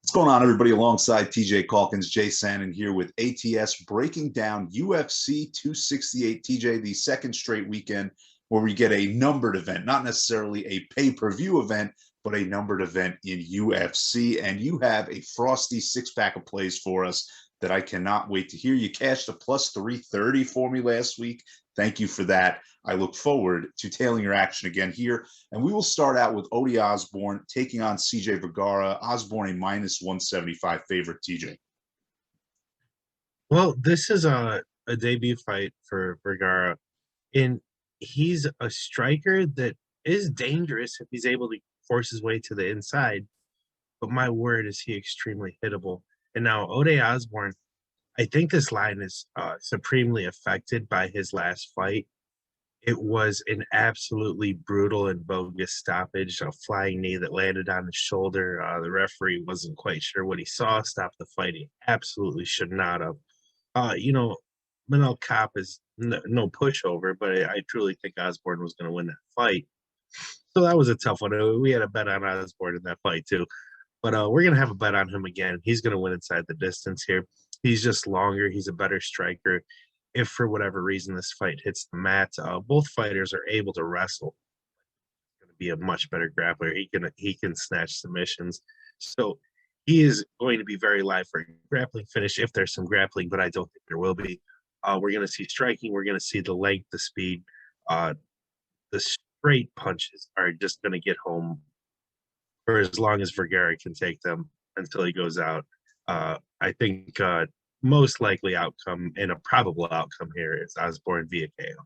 What's going on, everybody? Alongside TJ Calkins, Jay Sannon here with ATS, breaking down UFC 268. TJ, the second straight weekend where we get a numbered event, not necessarily a pay-per-view event, but a numbered event in UFC. And you have a frosty six-pack of plays for us that I cannot wait to hear. You cashed a plus 330 for me last week. Thank you for that. I look forward to tailing your action again here. And we will start out with Odi Osborne taking on CJ Vergara. Osborne, a minus 175 favorite, TJ. Well, this is a debut fight for Vergara, and he's a striker that is dangerous if he's able to force his way to the inside. But my word, is he extremely hittable. And now Ode Osborne, I think this line is supremely affected by his last fight. It was an absolutely brutal and bogus stoppage, a flying knee that landed on his shoulder. The referee wasn't quite sure what he saw, stopped the fight. He absolutely should not have. You know, Manel Cop is no pushover, but I truly think Osborne was going to win that fight. So that was a tough one. We had a bet on Osborne in that fight too, but we're going to have a bet on him again. He's going to win inside the distance here. He's just longer. He's a better striker. If for whatever reason this fight hits the mat, both fighters are able to wrestle. He's going to be a much better grappler. He can snatch submissions. So he is going to be very live for a grappling finish if there's some grappling, but I don't think there will be. We're going to see striking. We're going to see the length, the speed. The straight punches are just going to get home for as long as Vergara can take them until he goes out. I think most likely outcome and a probable outcome here is Osborne via KO.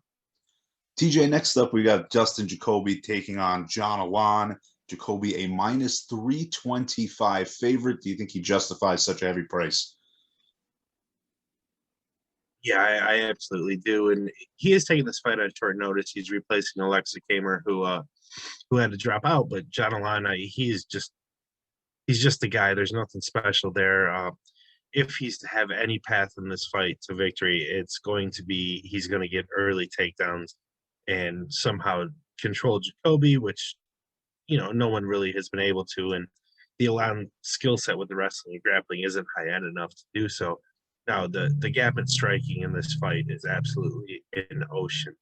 TJ, next up, we got Justin Jacoby taking on John Awan. Jacoby, a minus 325 favorite. Do you think he justifies such a heavy price? Yeah, I absolutely do. And he is taking this fight on short notice. He's replacing Alexa Kamer, who had to drop out. But John Alana, he's just a guy. There's nothing special there. If he's to have any path in this fight to victory, it's going to be he's going to get early takedowns and somehow control Jacoby, which no one really has been able to. And the Alan skill set with the wrestling and grappling isn't high end enough to do so. Now the gap in striking in this fight is absolutely an ocean.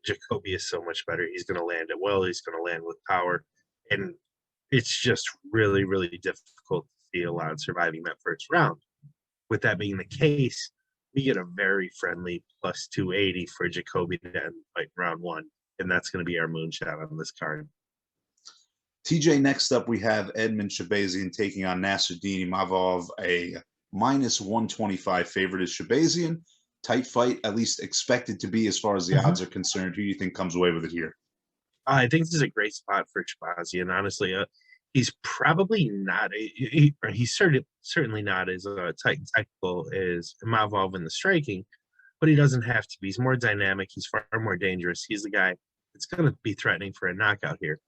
Jacoby is so much better. He's going to land it well. He's going to land with power, and it's just really, really difficult to see Alan surviving that first round. With that being the case, we get a very friendly plus 280 for Jacoby to end like round one, and that's going to be our moonshot on this card. TJ, next up, we have Edmund Shabazian taking on Nasruddin Imavov, a minus 125 favorite. Is Shabazian tight fight, at least expected to be as far as the odds are concerned? Who do you think comes away with it here? I think this is a great spot for Shabazian. Honestly, he's probably not. He's certainly not as tight and technical as Imavov in the striking, but he doesn't have to be. He's more dynamic. He's far more dangerous. He's the guy that's going to be threatening for a knockout here.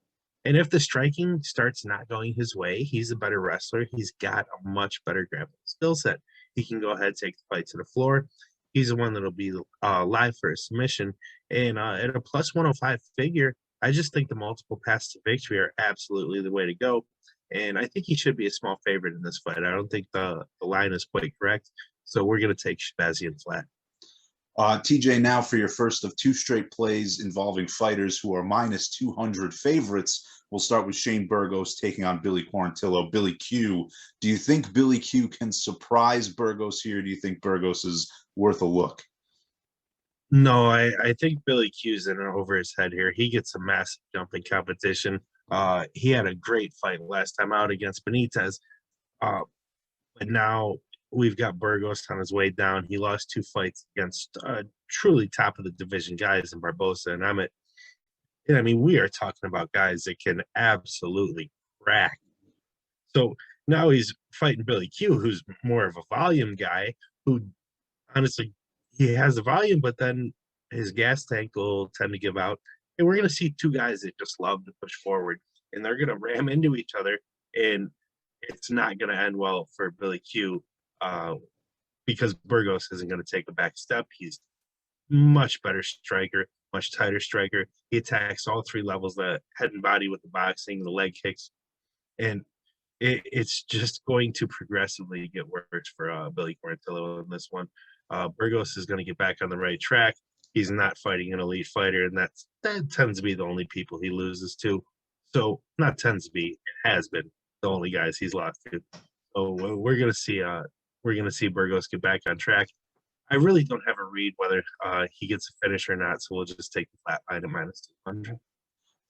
And if the striking starts not going his way, he's a better wrestler. He's got a much better grappling skill set. He can go ahead, take the fight to the floor. He's the one that'll be live for a submission. And at a plus 105 figure, I just think the multiple paths to victory are absolutely the way to go. And I think he should be a small favorite in this fight. I don't think the line is quite correct. So we're going to take Shabazian flat. TJ, now for your first of two straight plays involving fighters who are minus 200 favorites. We'll start with Shane Burgos taking on Billy Corantillo. Billy Q, do you think Billy Q can surprise Burgos here? Do you think Burgos is worth a look? No, I think Billy Q's in over his head here. He gets a massive jumping competition. He had a great fight last time out against Benitez. But now we've got Burgos on his way down. He lost two fights against truly top of the division guys in Barbosa and Emmett. And I mean, we are talking about guys that can absolutely crack. So now he's fighting Billy Q, who's more of a volume guy, who honestly, he has the volume, but then his gas tank will tend to give out. And we're going to see two guys that just love to push forward, and they're going to ram into each other, and it's not going to end well for Billy Q because Burgos isn't going to take a back step. He's much better striker, much tighter striker. He attacks all three levels, the head and body with the boxing, the leg kicks. And it's just going to progressively get worse for Billy Corantillo in this one. Burgos is going to get back on the right track. He's not fighting an elite fighter, and that tends to be the only people he loses to. So not tends to be, it has been the only guys he's lost to. So we're gonna see Burgos get back on track. I really don't have a read whether he gets a finish or not, so we'll just take the flat line at -200.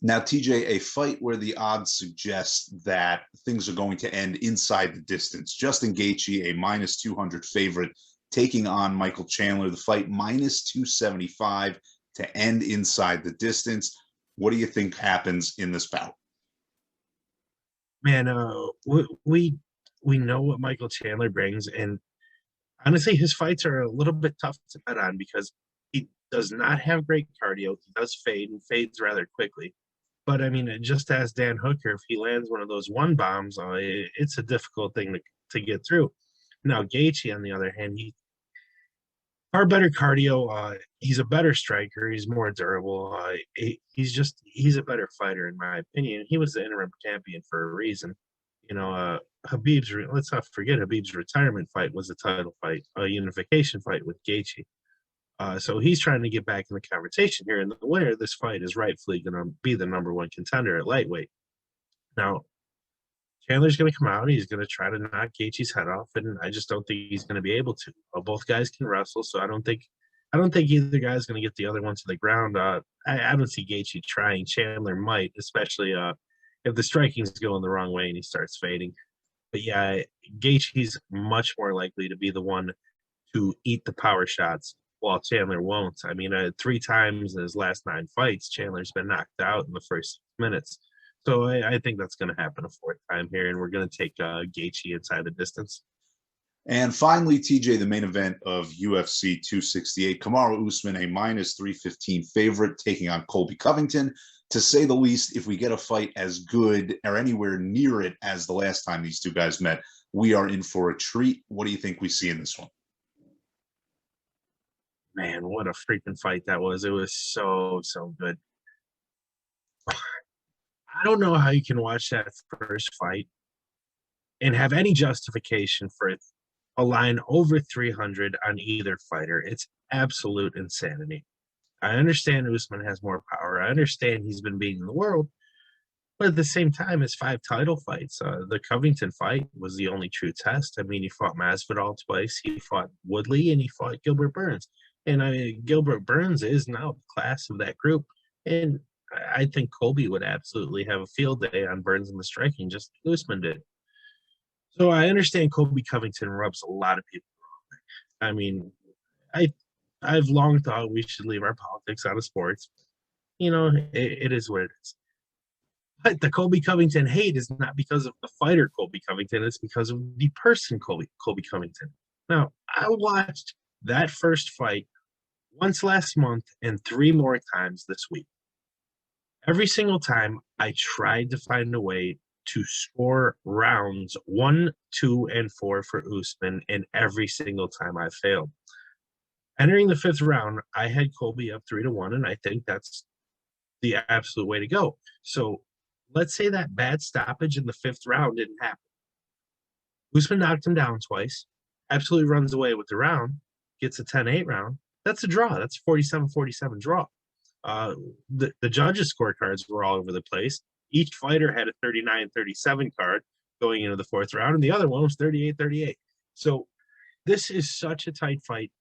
Now, TJ, a fight where the odds suggest that things are going to end inside the distance. Justin Gaethje, a -200 favorite, taking on Michael Chandler. The fight -275 to end inside the distance. What do you think happens in this bout? Man, we know what Michael Chandler brings, and honestly, his fights are a little bit tough to bet on because he does not have great cardio. He does fade and fades rather quickly. But I mean, just as Dan Hooker, if he lands one of those one bombs, it's a difficult thing to get through. Now, Gaethje, on the other hand, he far better cardio. He's a better striker. He's more durable. He's a better fighter in my opinion. He was the interim champion for a reason. You know, let's not forget Habib's retirement fight was a title fight, a unification fight with Gaethje. So he's trying to get back in the conversation here. And the winner of this fight is rightfully going to be the number one contender at lightweight. Now, Chandler's going to come out. He's going to try to knock Gaethje's head off, and I just don't think he's going to be able to. Both guys can wrestle, so I don't think either guy's going to get the other one to the ground. I don't see Gaethje trying. Chandler might, especially if the striking's going the wrong way and he starts fading. But yeah, Gaethje's much more likely to be the one to eat the power shots, while Chandler won't. I mean, 3 times in his last 9 fights, Chandler's been knocked out in the first minutes. So I think that's going to happen a 4th time here, and we're going to take Gaethje inside the distance. And finally, TJ, the main event of UFC 268, Kamaru Usman, a -315 favorite, taking on Colby Covington. To say the least, if we get a fight as good or anywhere near it as the last time these two guys met, we are in for a treat. What do you think we see in this one? Man, what a freaking fight that was. It was so good. I don't know how you can watch that first fight and have any justification for a line over 300 on either fighter. It's absolute insanity. I understand Usman has more power. I understand he's been beating the world. But at the same time, his 5 title fights, the Covington fight was the only true test. I mean, he fought Masvidal twice, he fought Woodley, and he fought Gilbert Burns. And I mean, Gilbert Burns is now the class of that group. And I think Colby would absolutely have a field day on Burns in the striking, just like Usman did. So I understand Colby Covington rubs a lot of people wrong. I mean, I've long thought we should leave our politics out of sports. You know, it is what it is. But the Colby Covington hate is not because of the fighter Colby Covington, it's because of the person Colby Covington. Now, I watched that first fight once last month and 3 more times this week. Every single time I tried to find a way to score rounds 1, 2, and 4 for Usman, and every single time I failed. Entering the 5th round, I had Colby up 3-1, and I think that's the absolute way to go. So let's say that bad stoppage in the 5th round didn't happen. Usman knocked him down twice, absolutely runs away with the round, gets a 10-8 round. That's a draw. That's a 47-47 draw. The judges' scorecards were all over the place. Each fighter had a 39-37 card going into the 4th round, and the other one was 38-38. So this is such a tight fight.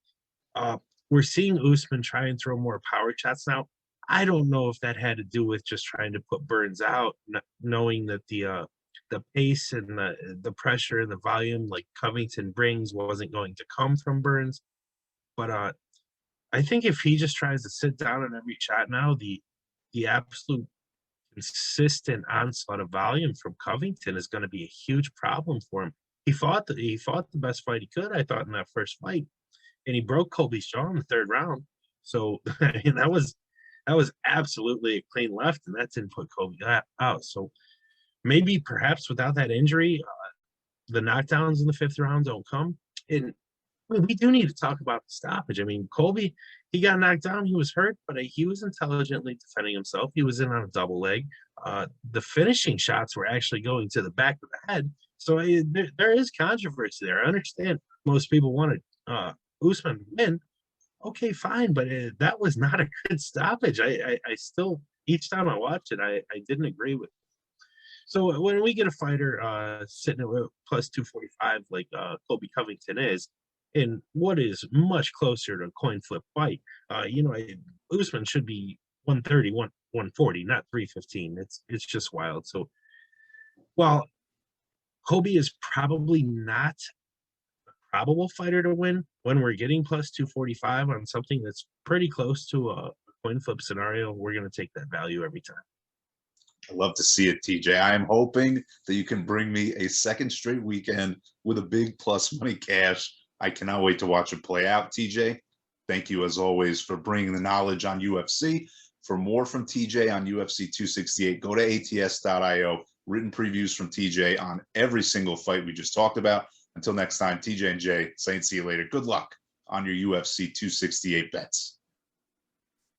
We're seeing Usman try and throw more power shots now. I don't know if that had to do with just trying to put Burns out, knowing that the pace and the pressure and the volume like Covington brings wasn't going to come from Burns. But I think if he just tries to sit down on every shot now, the absolute consistent onslaught of volume from Covington is going to be a huge problem for him. He fought the best fight he could, I thought, in that first fight, and he broke Colby's jaw in the 3rd round. So I mean, that was absolutely a clean left, and that didn't put Colby out. So maybe perhaps without that injury, the knockdowns in the 5th round don't come. And Well, we do need to talk about the stoppage. I mean, Colby, he got knocked down. He was hurt, but he was intelligently defending himself. He was in on a double leg. The finishing shots were actually going to the back of the head. So there is controversy there. I understand most people wanted Usman to win. Okay, fine, but that was not a good stoppage. I still, each time I watch it, I didn't agree with. So when we get a fighter sitting at plus 245 like Colby Covington is, in what is much closer to a coin flip fight, Usman should be 130, 140, not 315. It's just wild. So while Colby is probably not a probable fighter to win, when we're getting plus 245 on something that's pretty close to a coin flip scenario, we're going to take that value every time. I love to see it, TJ. I am hoping that you can bring me a second straight weekend with a big plus money cash. I cannot wait to watch it play out, TJ. Thank you, as always, for bringing the knowledge on UFC. For more from TJ on UFC 268, go to ATS.io. Written previews from TJ on every single fight we just talked about. Until next time, TJ and Jay saying see you later. Good luck on your UFC 268 bets.